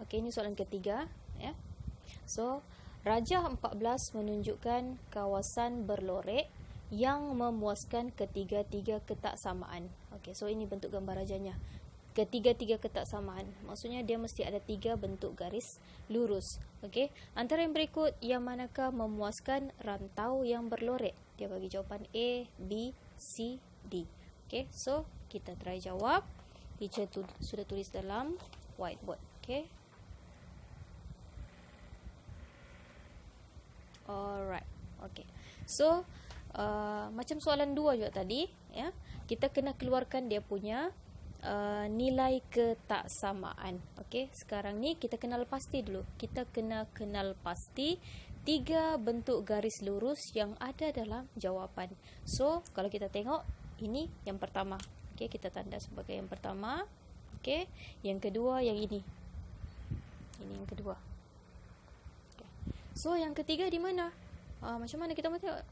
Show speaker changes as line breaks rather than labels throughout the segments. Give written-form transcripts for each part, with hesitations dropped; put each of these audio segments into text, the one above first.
Okey, ini soalan ketiga ya. So, Rajah 14 menunjukkan kawasan berlorek yang memuaskan ketiga-tiga ketaksamaan. Okey, so ini bentuk gambar rajahnya. Ketiga-tiga ketaksamaan. Maksudnya dia mesti ada 3 bentuk garis lurus. Okey, antara yang berikut yang manakah memuaskan rantau yang berlorek? Dia bagi jawapan A, B, C, D. Okey, so kita try jawab. Teacher sudah tulis dalam whiteboard. Okey. Alright. Okay. So, macam soalan 2 juga tadi, ya. Kita kena keluarkan dia punya nilai ketaksamaan. Okey, sekarang ni kita kenal pasti dulu. Kita kena kenal pasti 3 bentuk garis lurus yang ada dalam jawapan. So, kalau kita tengok, ini yang pertama. Okey, kita tanda sebagai yang pertama. Okey, yang kedua yang ini. Ini yang kedua. So, yang ketiga di mana? Macam mana kita mau tengok?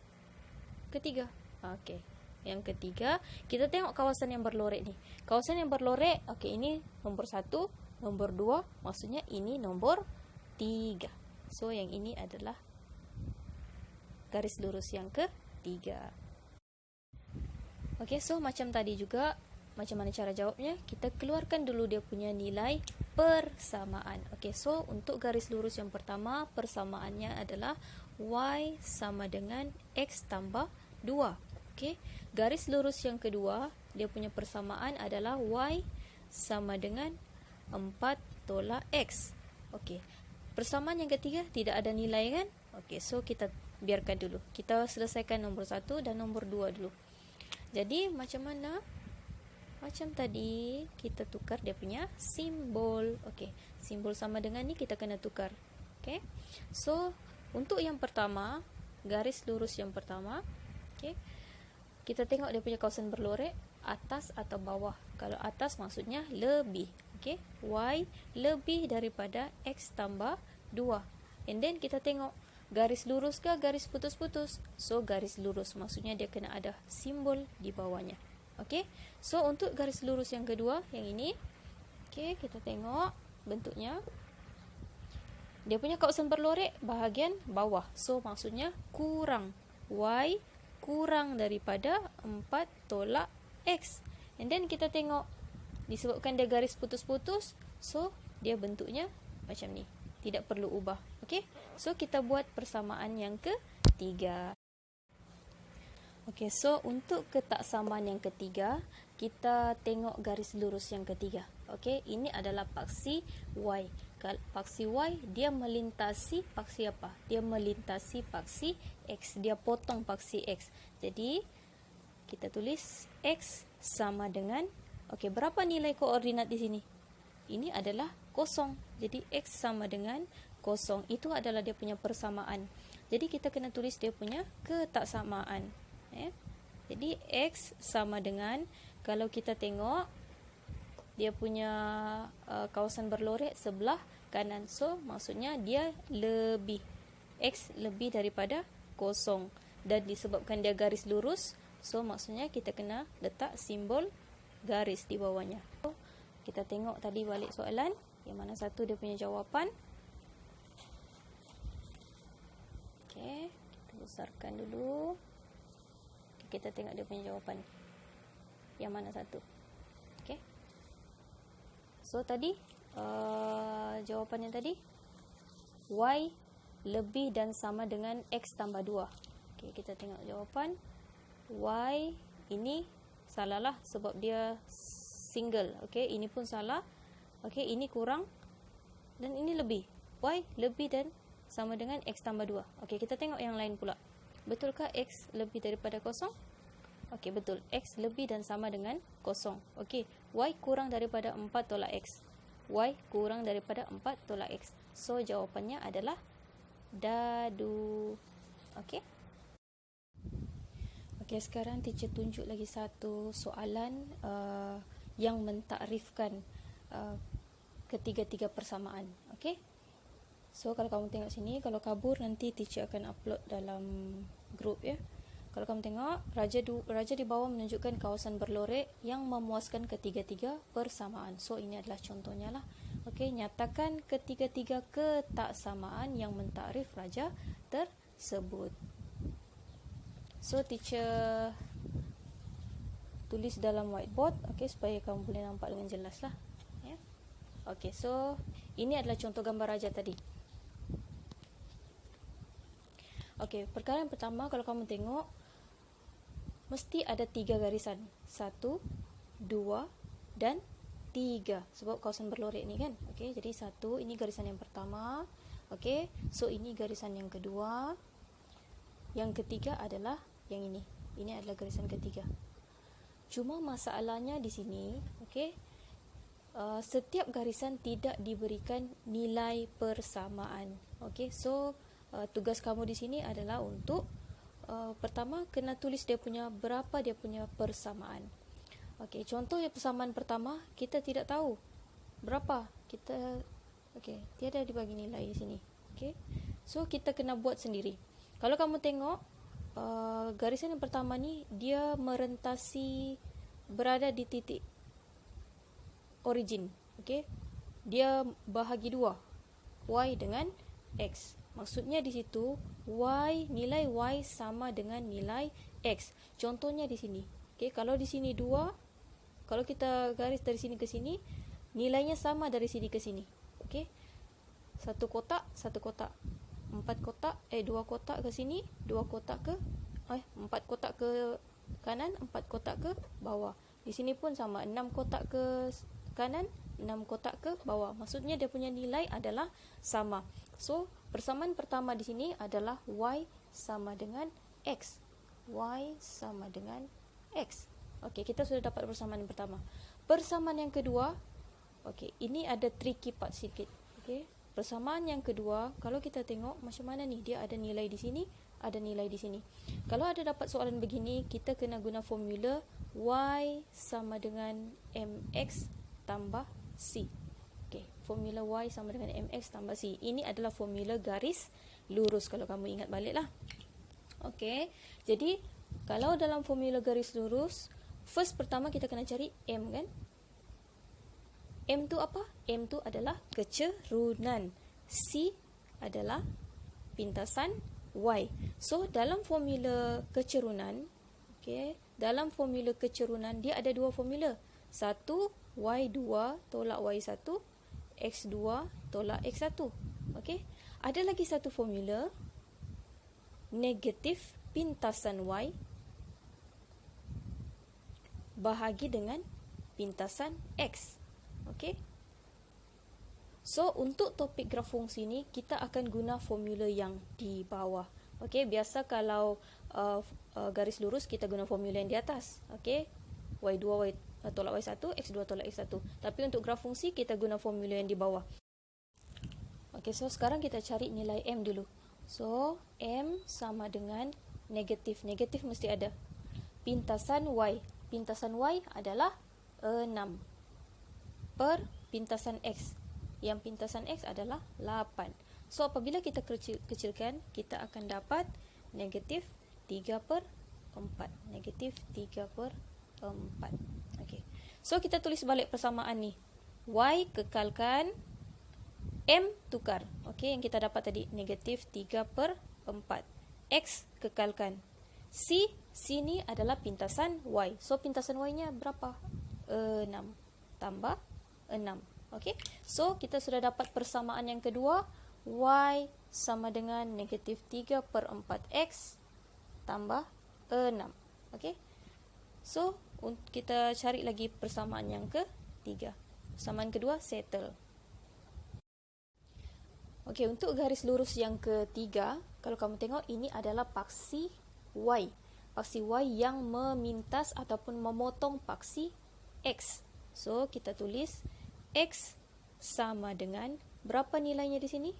Ketiga. Okey. Yang ketiga, kita tengok kawasan yang berlorek ni. Kawasan yang berlorek, okey, ini nombor 1, nombor 2, maksudnya ini nombor 3. So, yang ini adalah garis lurus yang ketiga. Okey, so macam tadi juga, macam mana cara jawabnya? Kita keluarkan dulu dia punya nilai persamaan. Okey, so untuk garis lurus yang pertama, persamaannya adalah Y sama dengan X tambah 2. Okey, garis lurus yang kedua, dia punya persamaan adalah Y sama dengan 4 tolak X. Okey, persamaan yang ketiga tidak ada nilai kan? Okey, so kita biarkan dulu. Kita selesaikan nombor 1 dan nombor 2 dulu. Jadi macam mana? Macam tadi, kita tukar dia punya simbol. Okey, simbol sama dengan ni kita kena tukar. Okey, so untuk yang pertama, garis lurus yang pertama, okey, kita tengok dia punya kawasan berlorek, atas atau bawah. Kalau atas maksudnya lebih. Okey, Y lebih daripada X tambah 2. And then kita tengok, garis lurus ke garis putus-putus? So, garis lurus maksudnya dia kena ada simbol di bawahnya. Okey, so untuk garis lurus yang kedua, yang ini, okey, kita tengok bentuknya. Dia punya kawasan berlorek bahagian bawah. So, maksudnya kurang. Y kurang daripada 4 tolak X. And then kita tengok, disebabkan dia garis putus-putus, so dia bentuknya macam ni. Tidak perlu ubah. Okey, so kita buat persamaan yang ketiga. Okey, so untuk ketaksamaan yang ketiga, kita tengok garis lurus yang ketiga. Okey, ini adalah paksi Y. Paksi Y, dia melintasi paksi apa? Dia melintasi paksi X. Dia potong paksi X. Jadi, kita tulis X sama dengan, okey, berapa nilai koordinat di sini? Ini adalah 0. Jadi, X sama dengan 0. Itu adalah dia punya persamaan. Jadi, kita kena tulis dia punya ketaksamaan. Jadi X sama dengan, kalau kita tengok dia punya kawasan berlorek sebelah kanan, so maksudnya dia lebih, X lebih daripada 0. Dan disebabkan dia garis lurus, so maksudnya kita kena letak simbol garis di bawahnya. So, kita tengok tadi balik soalan, yang mana satu dia punya jawapan. Okey, kita besarkan dulu. Kita tengok dia punya jawapan. Yang mana satu? Okey. So, tadi jawapannya tadi Y lebih dan sama dengan X tambah 2. Okey, kita tengok jawapan. Y ini salah lah sebab dia single. Okey, ini pun salah. Okey, ini kurang dan ini lebih. Y lebih dan sama dengan X tambah 2. Okey, kita tengok yang lain pula. Betulkah X lebih daripada 0? Okey, betul. X lebih dan sama dengan 0. Okey, Y kurang daripada 4 tolak X. Y kurang daripada 4 tolak X. So, jawapannya adalah dadu. Okey. Okey, sekarang teacher tunjuk lagi satu soalan yang mentakrifkan ketiga-tiga persamaan. Okey. So, kalau kamu tengok sini, kalau kabur nanti teacher akan upload dalam grup ya. Kalau kamu tengok, raja di bawah menunjukkan kawasan berlorek yang memuaskan ketiga-tiga persamaan. So, ini adalah contohnya lah. Okey, nyatakan ketiga-tiga ketaksamaan yang mentakrif raja tersebut. So, teacher tulis dalam whiteboard, okey, supaya kamu boleh nampak dengan jelas lah. Ya. Okey, so ini adalah contoh gambar raja tadi. Okey, perkara yang pertama, kalau kamu tengok, mesti ada 3 garisan. 1, 2, dan 3. Sebab kawasan berlorek ni kan. Okey, jadi 1, ini garisan yang pertama. Okey, so ini garisan yang kedua. Yang ketiga adalah yang ini. Ini adalah garisan ketiga. Cuma masalahnya di sini, okey, setiap garisan tidak diberikan nilai persamaan. Okey, so tugas kamu di sini adalah untuk pertama kena tulis dia punya berapa dia punya persamaan. Okey, contoh yang persamaan pertama kita tidak tahu berapa. Tiada dibagi nilai di sini. Okey. So kita kena buat sendiri. Kalau kamu tengok garisan yang pertama ni dia merentasi berada di titik origin. Okey. Dia bahagi dua, y dengan x. Maksudnya di situ nilai y sama dengan nilai x. Contohnya di sini. Okey, kalau di sini 2, kalau kita garis dari sini ke sini, nilainya sama dari sini ke sini. Okey. 1 kotak, 1 kotak. 2 kotak ke sini, 4 kotak ke kanan, 4 kotak ke bawah. Di sini pun sama, 6 kotak ke kanan, 6 kotak ke bawah. Maksudnya dia punya nilai adalah sama. So, persamaan pertama di sini adalah y sama dengan x. Y sama dengan x. Okey, kita sudah dapat persamaan yang pertama. Persamaan yang kedua, okey, ini ada tricky part sikit. Okey, persamaan yang kedua, kalau kita tengok macam mana ni, dia ada nilai di sini, ada nilai di sini. Kalau ada dapat soalan begini, kita kena guna formula y sama dengan mx tambah c. Okey, formula y sama dengan mx tambah c. Ini adalah formula garis lurus kalau kamu ingat baliklah. Okey, jadi kalau dalam formula garis lurus, first pertama kita kena cari m kan? M tu apa? M tu adalah kecerunan. C adalah pintasan y. So dalam formula kecerunan, okey, dalam formula kecerunan dia ada dua formula. Satu, y2 tolak y1, x2 tolak x1. Okey. Ada lagi satu formula, negatif pintasan y bahagi dengan pintasan x. Okey. So untuk topik graf fungsi ni kita akan guna formula yang di bawah. Okey, biasa kalau garis lurus kita guna formula yang di atas. Okey. Y2 tolak y1, x2 tolak x1. Tapi untuk graf fungsi kita guna formula yang di bawah. Okey, so sekarang kita cari nilai m dulu. So m sama dengan negatif. Negatif mesti ada. Pintasan y. Pintasan y adalah 6 per pintasan x. Yang pintasan x adalah 8. So apabila kita kecilkan, kita akan dapat negatif 3/4. Negatif 3/4. Okey. So kita tulis balik persamaan ni. Y kekalkan, m tukar. Okey, yang kita dapat tadi negatif 3/4. X kekalkan. C ni adalah pintasan y. So pintasan y nya berapa? 6 tambah 6. Okey. So kita sudah dapat persamaan yang kedua, y sama dengan negatif 3/4 x tambah 6. Okey. So kita cari lagi persamaan yang ketiga. Persamaan kedua settle. Okey, untuk garis lurus yang ketiga, kalau kamu tengok ini adalah paksi y. Paksi y yang memintas ataupun memotong paksi x. So kita tulis x sama dengan berapa nilainya di sini?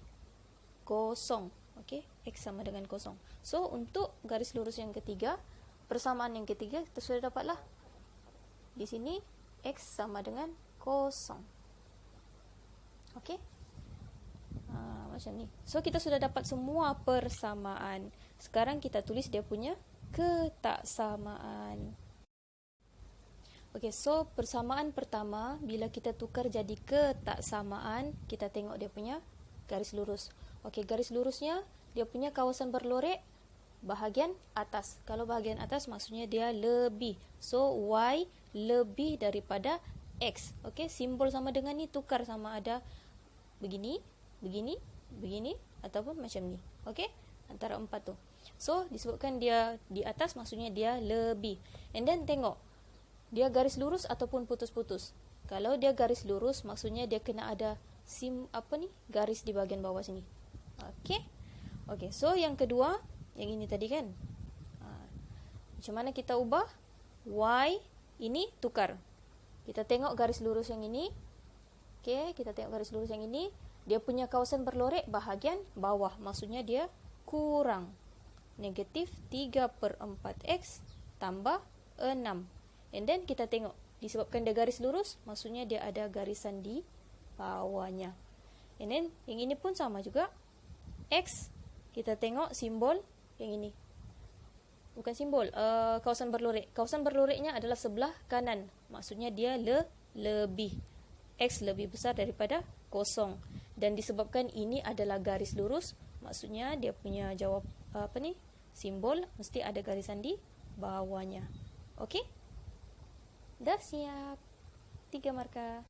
0. Okey, x sama dengan 0. So untuk garis lurus yang ketiga, persamaan yang ketiga kita sudah dapatlah. Di sini x sama dengan 0. Okey. Macam ni. So kita sudah dapat semua persamaan. Sekarang kita tulis dia punya ketaksamaan. Okey, so persamaan pertama bila kita tukar jadi ketaksamaan, kita tengok dia punya garis lurus. Okey, garis lurusnya dia punya kawasan berlorek bahagian atas. Kalau bahagian atas maksudnya dia lebih. So y lebih daripada x. Okey, simbol sama dengan ni tukar sama ada begini, begini, begini ataupun macam ni. Okey, antara empat tu. So disebabkan dia di atas maksudnya dia lebih. And then tengok dia garis lurus ataupun putus-putus. Kalau dia garis lurus maksudnya dia kena ada garis di bahagian bawah sini. Okey. Okey, so yang kedua yang ini tadi kan. Macam mana kita ubah? Y ini tukar. Kita tengok garis lurus yang ini. Okey, kita tengok garis lurus yang ini, dia punya kawasan berlorek bahagian bawah. Maksudnya dia kurang. Negatif 3/4x tambah 6. And then kita tengok, disebabkan dia garis lurus, maksudnya dia ada garisan di bawahnya. And then, yang ini pun sama juga. X, kita tengok simbol yang ini. Bukan simbol, kawasan berlorek. Kawasan berloreknya adalah sebelah kanan. Maksudnya dia lebih. X lebih besar daripada kosong. Dan disebabkan ini adalah garis lurus, maksudnya dia punya jawab, simbol mesti ada garisan di bawahnya. Okey? Dah siap. 3 markah.